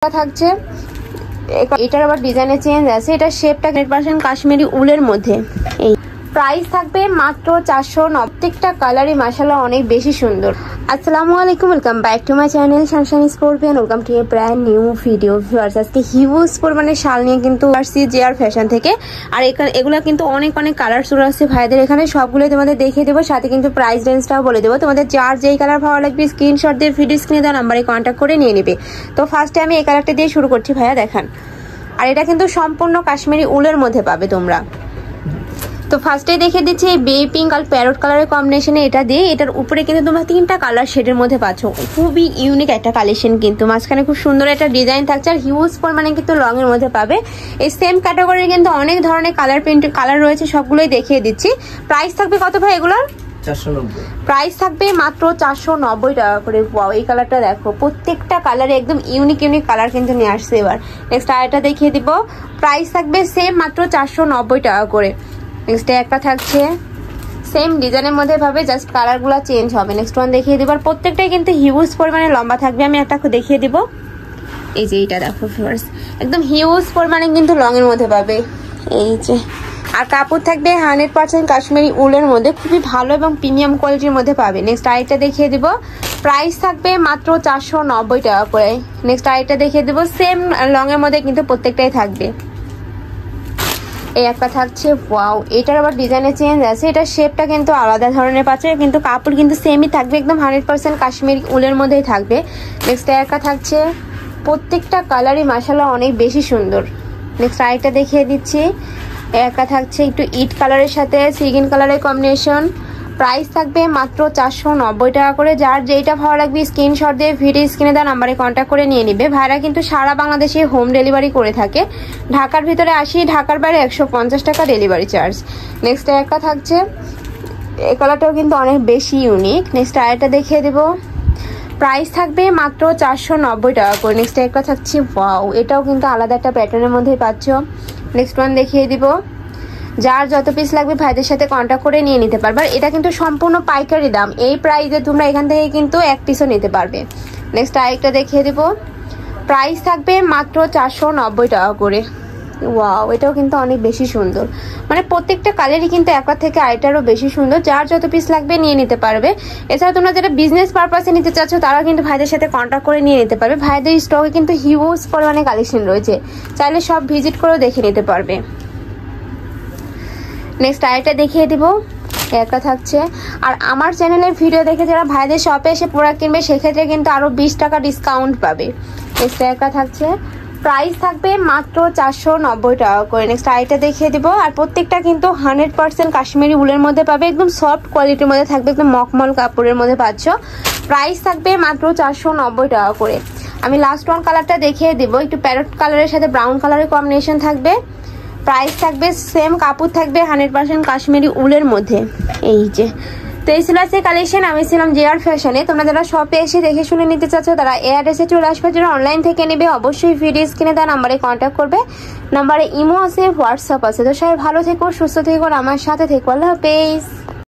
থাকছে এটার আবার ডিজাইনের চেঞ্জ আছে। এটা শেপটা 100% কাশ্মীরি উলের মধ্যে। এই প্রাইস থাকবে মাত্র 490। প্রত্যেকটা কালারই মাশাআল্লাহ অনেক বেশি সুন্দর। আসসালামু আলাইকুম, welcome back to my channel Sunshine scorpion. Welcome to A brand new video. Viewers, আজকে হিউজ পরিমাণে শাল নিয়ে কিন্তু আসছি জেআর ফ্যাশন থেকে। আর এগুলো কিন্তু অনেক কালার শুরু আসছে ভাইদের এখানে, সবগুলোই তোমাদের দেখিয়ে দেবো, সাথে কিন্তু প্রাইস রেঞ্জটাও বলে দেবো। তোমাদের যার যেই কালার ভালো লাগবে স্ক্রিনশট দিয়ে ভিডিও স্ক্রিনে দেওয়া নাম্বারে কন্ট্যাক্ট করে নিয়ে নেবে। তো ফার্স্টে আমি এই কালারটা দিয়ে শুরু করছি ভাইয়া, দেখান। আর এটা কিন্তু সম্পূর্ণ কাশ্মীরি উলের মধ্যে পাবে তোমরা। তো ফার্স্টে দেখে দিচ্ছি এই বেবি পিঙ্ক আর প্যারট কালারের কম্বিনেশনে এটা দিয়ে। এটার উপরে কিন্তু তোমরা 3টা কালার শেডের মধ্যে পাচ্ছ। খুবই ইউনিক একটা কালেকশন, কিন্তু মাঝখানে খুব সুন্দর একটা ডিজাইন থাকছে। আর হিউজ পরিমাণে কিন্তু লং এর মধ্যে পাবে। এই সেম ক্যাটাগরির কিন্তু অনেক ধরনের কালার রয়েছে, সবগুলোই দেখিয়ে দিচ্ছি। প্রাইস থাকবে কত ভাই এগুলোর? 490। প্রাইস থাকবে মাত্র 490 টাকা করে। ওয়াও, এই কালারটা দেখো, প্রত্যেকটা কালারে একদম ইউনিক কালার কিন্তু নিয়ে আসছে। এবার নেক্সট আরেকটা দেখিয়ে দিব। প্রাইস থাকবে সেম মাত্র 490 টাকা করে। নেক্সট একটা থাকছে সেম ডিজাইনের মধ্যে ভাবে, জাস্ট কালারগুলো চেঞ্জ হবে। নেক্সট ওয়ান দেখিয়ে দিব। আর প্রত্যেকটাই কিন্তু হিউজ পরিমাণে লম্বা থাকবে। আমি একটা দেখিয়ে দিব, এই যে এইটা দেখো ভিউয়ার্স, একদম হিউজ পরিমাণে কিন্তু লং এর মধ্যে পাবে। এই যে, আর কাপড় থাকবে 100% কাশ্মীরি উলের মধ্যে, খুবই ভালো এবং প্রিমিয়াম কোয়ালিটির মধ্যে পাবে। নেক্সট আরেকটা দেখিয়ে দিব। প্রাইস থাকবে মাত্র 490 টাকা করে। নেক্সট আরেকটা দেখিয়ে দিব, সেম লং এর মধ্যে কিন্তু প্রত্যেকটাই থাকবে। এই একটা থাকছে, ওয়াও, এটার আবার ডিজাইনের চেঞ্জ আছে। এটা শেপটা কিন্তু আলাদা ধরনের পাচ্ছে, কিন্তু কাপড় কিন্তু সেমই থাকবে, একদম 100% কাশ্মীরি উলের মধ্যেই থাকবে। নেক্সট একটা থাকছে, প্রত্যেকটা কালারই মাশাআল্লাহ অনেক বেশি সুন্দর। নেক্সট আরেকটা দেখিয়ে দিচ্ছি। একটা থাকছে একটু ইট কালারের সাথে সিগিন কালারের কম্বিনেশন। প্রাইস থাকবে মাত্র 490 টাকা করে। যার যেইটা ভালো লাগবে স্ক্রিনশট দিয়ে ভিডিও স্ক্রিনে দেওয়া নাম্বারে কন্ট্যাক্ট করে নিয়ে নিবে। ভাইরা কিন্তু সারা বাংলাদেশে হোম ডেলিভারি করে থাকে। ঢাকার ভিতরে 80, ঢাকার বাইরে 150 টাকা ডেলিভারি চার্জ। নেক্সট একটা থাকছে, এই কালারটাও কিন্তু অনেক বেশি ইউনিক। নেক্সট আরেকটা দেখিয়ে দেবো। প্রাইস থাকবে মাত্র 490 টাকা করে। নেক্সট একটা থাকছে, ওয়াও, এটাও কিন্তু আলাদা একটা প্যাটার্নের মধ্যেই পাচ্ছ। নেক্সট ওয়ান দেখিয়ে দিব। যার যত পিস লাগবে ভাইদের সাথে কন্ট্যাক্ট করে নিয়ে নিতে পারবে। এটা কিন্তু সম্পূর্ণ পাইকারি দাম, এই প্রাইসে তোমরা এখান থেকে কিন্তু এক পিসও নিতে পারবে। নেক্সট আরেকটা দেখিয়ে দিব। প্রাইস থাকবে মাত্র 490 টাকা করে। ওয়াও, এটাও কিন্তু অনেক বেশি সুন্দর। মানে প্রত্যেকটা কালারই কিন্তু একবার থেকে আরেকটারও বেশি সুন্দর। যার যত পিস লাগবে নিয়ে নিতে পারবে। এছাড়া তোমরা যারা বিজনেস পারপাসে নিতে চাচ্ছ তারা কিন্তু ভাইদের সাথে কন্ট্যাক্ট করে নিয়ে নিতে পারবে। ভাইদের স্টকে কিন্তু হিউজ পরিমাণে কালেকশন রয়েছে, চাইলে সব ভিজিট করেও দেখে নিতে পারবে। নেক্সট আরেকটা দেখিয়ে দিব। একটা থাকছে, আর আমার চ্যানেলের ভিডিও দেখে যারা ভাইদের শপে এসে প্রোডাক্ট কিনবে সেক্ষেত্রে কিন্তু আরো 20 টাকা ডিসকাউন্ট পাবে। নেক্সট একটা থাকছে, প্রাইস থাকবে মাত্র 490 টাকা করে। নেক্সট আরেকটা দেখিয়ে দিব। আর প্রত্যেকটা কিন্তু 100% কাশ্মীরি উলের মধ্যে পাবে, একদম সফট কোয়ালিটির মধ্যে থাকবে, একদম মখমল কাপড়ের মধ্যে পাচ্ছ। প্রাইস থাকবে মাত্র 490 টাকা করে। আমি লাস্ট ওয়ান কালারটা দেখিয়ে দিব, একটু প্যারট কালারের সাথে ব্রাউন কালারের কম্বিনেশন থাকবে। প্রাইস থাকবে সেম, কাপড় থাকবে 100% কাশ্মীরি উলের মধ্যে। এই যে, তো এই ছিল আজকে কালেকশন। আমি ছিলাম জেআর ফ্যাশনে। তোমরা যারা শপে এসে দেখে শুনে নিতে চাচ্ছ তারা এই অ্যাড্রেসে চলে আসবে। যারা অনলাইন থেকে নেবে অবশ্যই ভিডিও স্ক্রিনে দেওয়া নাম্বারে কন্ট্যাক্ট করবে। নাম্বারে ইমো আছে, হোয়াটসঅ্যাপ আছে। তো সবাই ভালো থেকো, সুস্থ থেকো, আমার সাথে থেকো। আল্লাহ হাফেজ।